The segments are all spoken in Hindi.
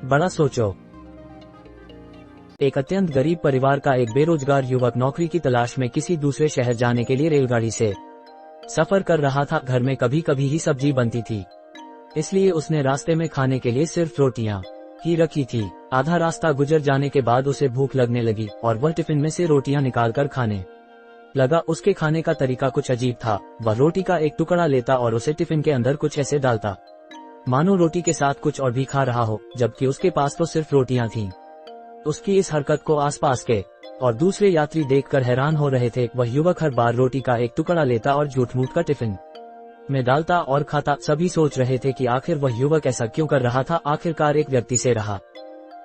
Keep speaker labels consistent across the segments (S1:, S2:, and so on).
S1: बड़ा सोचो। एक अत्यंत गरीब परिवार का एक बेरोजगार युवक नौकरी की तलाश में किसी दूसरे शहर जाने के लिए रेलगाड़ी से सफर कर रहा था। घर में कभी कभी ही सब्जी बनती थी, इसलिए उसने रास्ते में खाने के लिए सिर्फ रोटियां ही रखी थी। आधा रास्ता गुजर जाने के बाद उसे भूख लगने लगी और वह टिफिन में से रोटियां निकालकर खाने लगा। उसके खाने का तरीका कुछ अजीब था। वह रोटी का एक टुकड़ा लेता और उसे टिफिन के अंदर कुछ ऐसे डालता मानो रोटी के साथ कुछ और भी खा रहा हो, जबकि उसके पास तो सिर्फ रोटियां थीं। उसकी इस हरकत को आसपास के और दूसरे यात्री देखकर हैरान हो रहे थे। वह युवक हर बार रोटी का एक टुकड़ा लेता और झूठ-मूठ का टिफिन में डालता और खाता। सभी सोच रहे थे कि आखिर वह युवक ऐसा क्यों कर रहा था। आखिरकार एक व्यक्ति से रहा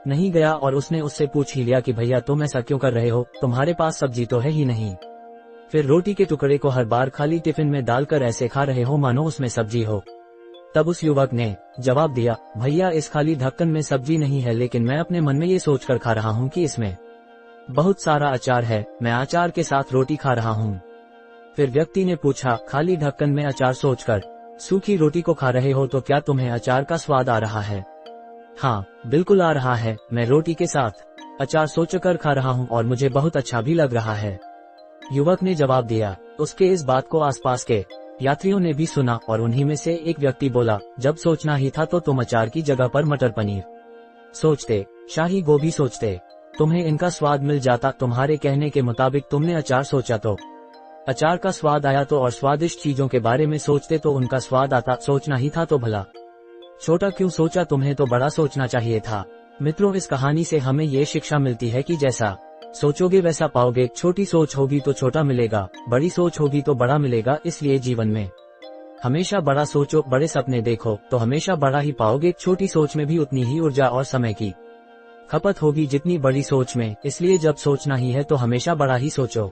S1: नहीं गया और उसने उससे पूछ ही लिया कि भैया तुम ऐसा क्यों कर रहे हो, तुम्हारे पास सब्जी तो है ही नहीं, फिर रोटी के टुकड़े को हर बार खाली टिफिन में डालकर ऐसे खा रहे हो मानो उसमें सब्जी हो। तब उस युवक ने जवाब दिया, भैया इस खाली ढक्कन में सब्जी नहीं है, लेकिन मैं अपने मन में ये सोचकर खा रहा हूँ कि इसमें बहुत सारा अचार है, मैं अचार के साथ रोटी खा रहा हूँ। फिर व्यक्ति ने पूछा, खाली ढक्कन में अचार सोचकर सूखी रोटी को खा रहे हो तो क्या तुम्हें अचार का स्वाद आ रहा है? हाँ बिल्कुल आ रहा है, मैं रोटी के साथ अचार सोचकर खा रहा हूँ और मुझे बहुत अच्छा भी लग रहा है, युवक ने जवाब दिया। उसके इस बात को आसपास के यात्रियों ने भी सुना और उन्हीं में से एक व्यक्ति बोला, जब सोचना ही था तो तुम अचार की जगह पर मटर पनीर सोचते, शाही गोभी सोचते, तुम्हें इनका स्वाद मिल जाता। तुम्हारे कहने के मुताबिक तुमने अचार सोचा तो अचार का स्वाद आया, तो और स्वादिष्ट चीजों के बारे में सोचते तो उनका स्वाद आता। सोचना ही था तो भला छोटा क्यों सोचा, तुम्हें तो बड़ा सोचना चाहिए था। मित्रों, इस कहानी से हमें ये शिक्षा मिलती है कि जैसा सोचोगे वैसा पाओगे। छोटी सोच होगी तो छोटा मिलेगा, बड़ी सोच होगी तो बड़ा मिलेगा। इसलिए जीवन में हमेशा बड़ा सोचो, बड़े सपने देखो तो हमेशा बड़ा ही पाओगे। छोटी सोच में भी उतनी ही ऊर्जा और समय की खपत होगी जितनी बड़ी सोच में। इसलिए जब सोचना ही है तो हमेशा बड़ा ही सोचो।